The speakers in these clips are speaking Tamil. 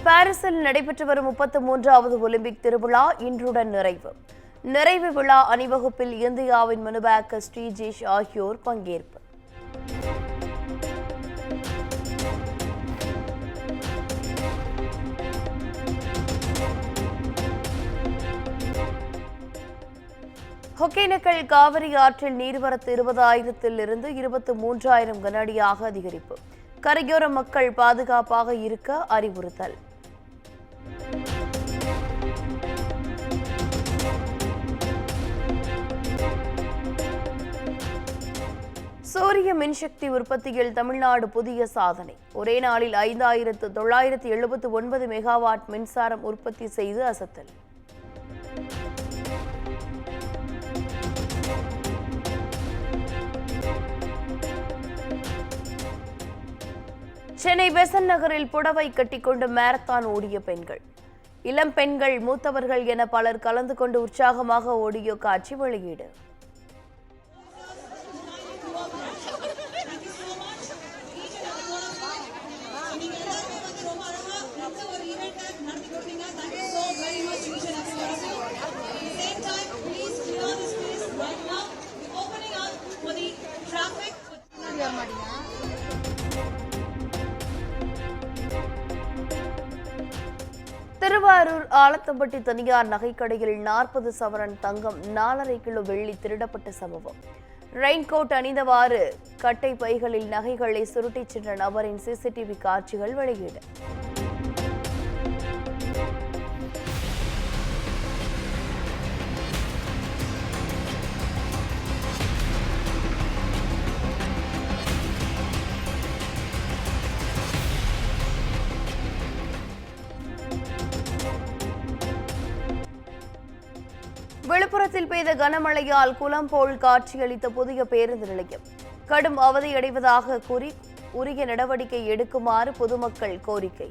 பாரிஸில் நடைபெற்று வரும் 33வது ஒலிம்பிக் திருவிழா இன்றுடன் நிறைவு விழா அணிவகுப்பில் இந்தியாவின் மனுபாக்கர் ஸ்ரீஜேஷ் ஆகியோர் பங்கேற்பு. ஒகேனக்கல் காவிரி ஆற்றில் நீர்வரத்து 20,000 இருந்து 23,000 கனஅடியாக அதிகரிப்பு. கரையோர மக்கள் பாதுகாப்பாக இருக்க அறிவுறுத்தல். சூரிய மின்சக்தி உற்பத்தியில் தமிழ்நாடு புதிய சாதனை. ஒரே நாளில் 5,979 மெகாவாட் மின்சாரம் உற்பத்தி செய்து அசத்தல். சென்னை பெசன்ட் நகரில் புடவை கட்டிக்கொண்டு மாரத்தான் ஓடிய பெண்கள். இளம் பெண்கள், மூத்தவர்கள் என பலர் கலந்து கொண்டு உற்சாகமாக ஓடிய காட்சி வெளியீடு. திருவாரூர் ஆலத்தம்பட்டி தனியார் நகைக்கடையில் 40 சவரன் தங்கம் 4.5 கிலோ வெள்ளி திருடப்பட்ட சம்பவம். ரெயின்கோட் அணிந்தவாறு கட்டை பைகளில் நகைகளை சுருட்டிச் சென்ற நபரின் சிசிடிவி காட்சிகள் வெளியீடு. விழுப்புரத்தில் பெய்த கனமழையால் குளம் போல் காட்சியளித்த புதிய பேருந்து நிலையம். கடும் அவதியடைவதாக கூறி உரிய நடவடிக்கை எடுக்குமாறு பொதுமக்கள் கோரிக்கை.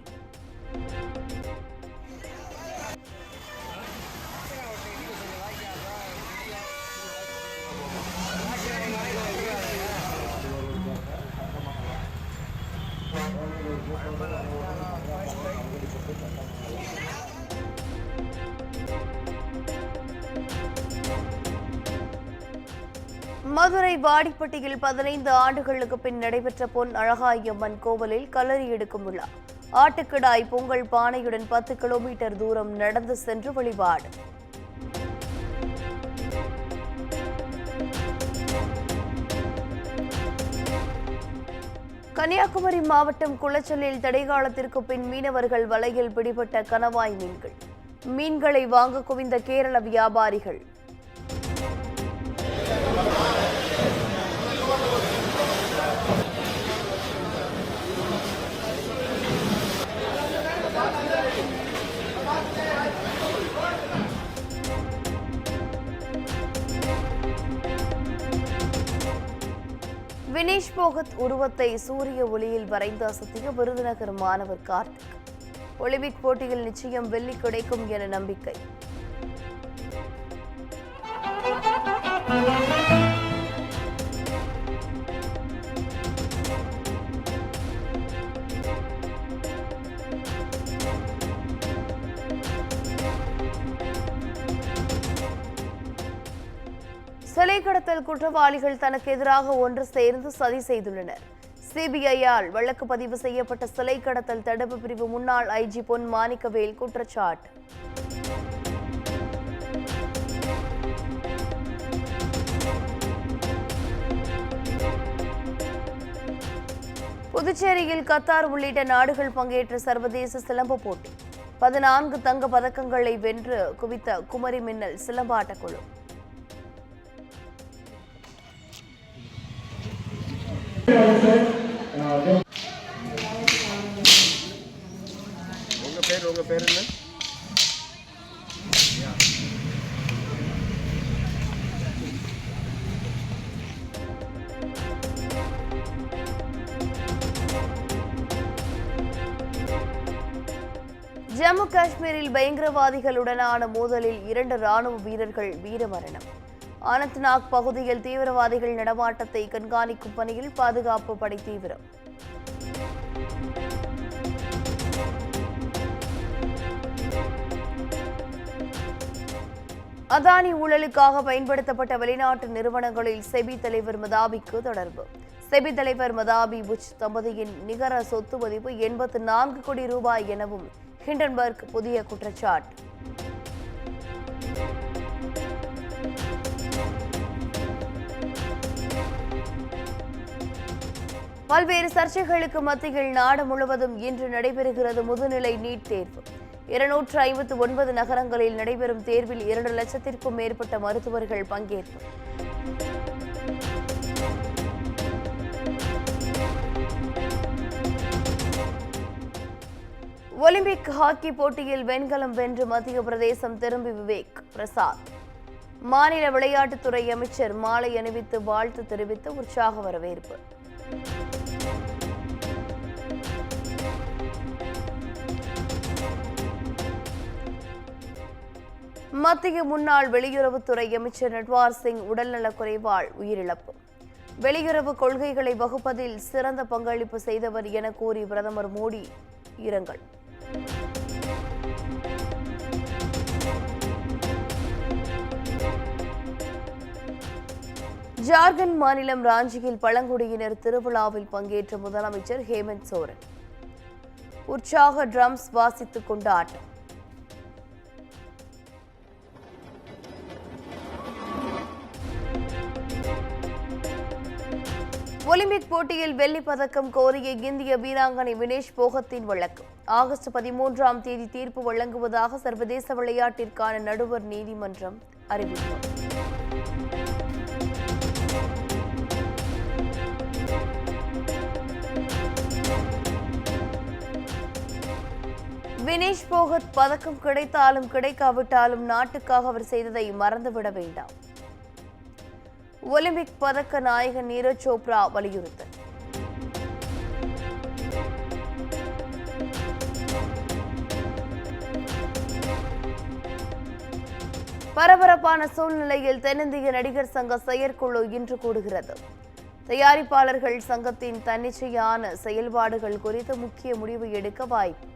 மதுரை வாடிப்பட்டியில் 15 ஆண்டுகளுக்கு பின் நடைபெற்ற பொன் அழகாயம்மன் கோவிலில் கல்லறி எடுக்கும் விழா. ஆட்டுக்கிடாய் பொங்கல் பானையுடன் 10 கிலோமீட்டர் தூரம் நடந்து சென்று வழிபாடு. கன்னியாகுமரி மாவட்டம் குளச்சலில் தடைகாலத்திற்கு பின் மீனவர்கள் வலையில் பிடிபட்ட கணவாய் மீன்கள். மீன்களை வாங்க குவிந்த கேரள வியாபாரிகள். வினேஷ் போகத் உருவத்தை சூரிய ஒளியில் வரைந்து அசத்திய விருதுநகர் மாணவர் கார்த்திக். ஒலிம்பிக் போட்டியில் நிச்சயம் வெள்ளி கிடைக்கும் என நம்பிக்கை. சிலை கடத்தல் குற்றவாளிகள் தனக்கு எதிராக ஒன்று சேர்ந்து சதி செய்துள்ளனர். சிபிஐயால் வழக்கு பதிவு செய்யப்பட்ட சிலை கடத்தல் தடுப்பு பிரிவு முன்னாள் ஐஜி பொன் மாணிக்கவேல் குற்றச்சாட்டு. புதுச்சேரியில் கத்தார் உள்ளிட்ட நாடுகள் பங்கேற்ற சர்வதேச சிலம்ப போட்டி. 14 தங்க பதக்கங்களை வென்று குவித்த குமரி மின்னல் சிலம்பாட்ட குழு. உங்க பேர் என்ன? ஜம்மு காஷ்மீரில் பயங்கரவாதிகளுடனான மோதலில் 2 ராணுவ வீரர்கள் வீரமரணம். அனந்த்நாக் பகுதியில் தீவிரவாதிகள் நடமாட்டத்தை கண்காணிக்கும் பணியில் பாதுகாப்பு படை தீவிரம். அதானி ஊழலுக்காக பயன்படுத்தப்பட்ட வெளிநாட்டு நிறுவனங்களில் செபி தலைவர் மதாபிக்கு தொடர்பு. செபி தலைவர் மதாபி புஷ் தம்பதியின் நிகர சொத்து மதிப்பு 84 கோடி ரூபாய் எனவும் ஹிண்டன்பர்க் புதிய குற்றச்சாட்டு. பல்வேறு சர்ச்சைகளுக்கு மத்தியில் நாடு முழுவதும் இன்று நடைபெறுகிறது முதுநிலை நீட் தேர்வு. 259 நகரங்களில் நடைபெறும் தேர்வில் 2 லட்சத்திற்கும் மேற்பட்ட மருத்துவர்கள் பங்கேற்பு. ஒலிம்பிக் ஹாக்கி போட்டியில் வெண்கலம் வென்று மத்திய பிரதேசம் திரும்பி விவேக் பிரசாத். மாநில விளையாட்டுத்துறை அமைச்சர் மாலை அணிவித்து வாழ்த்து தெரிவித்து உற்சாக வரவேற்பு. மத்திய முன்னாள் வெளியுறவுத்துறை அமைச்சர் நட்வார் சிங் உடல்நலக்குறைவால் உயிரிழப்பு. வெளியுறவு கொள்கைகளை வகுப்பதில் சிறந்த பங்களிப்பு செய்தவர் என கூறி பிரதமர் மோடி இரங்கல். ஜார்க்கண்ட் மாநிலம் ராஞ்சியில் பழங்குடியினர் திருவிழாவில் பங்கேற்ற முதலமைச்சர் ஹேமந்த் சோரன். உற்சாக ட்ரம்ஸ் வாசித்து கொண்டாட்டம். ஒலிம்பிக் போட்டியில் வெள்ளிப் பதக்கம் கோரிய இந்திய வீராங்கனை வினேஷ் போகத்தின் வழக்கு ஆகஸ்ட் 13ஆம் தேதி தீர்ப்பு வழங்குவதாக சர்வதேச விளையாட்டிற்கான நடுவர் நீதிமன்றம் அறிவிப்பு. வினேஷ் போகத் பதக்கம் கிடைத்தாலும் கிடைக்காவிட்டாலும் நாட்டுக்காக அவர் செய்ததை மறந்துவிட வேண்டாம். ஒலிம்பிக் பதக்க நாயகன் நீரஜ் சோப்ரா வலியுறுத்தல். பரபரப்பான சூழ்நிலையில் தென்னிந்திய நடிகர் சங்க செயற்குழு இன்று கூடுகிறது. தயாரிப்பாளர்கள் சங்கத்தின் தன்னிச்சையான செயல்பாடுகள் குறித்து முக்கிய முடிவு எடுக்க வாய்ப்பு.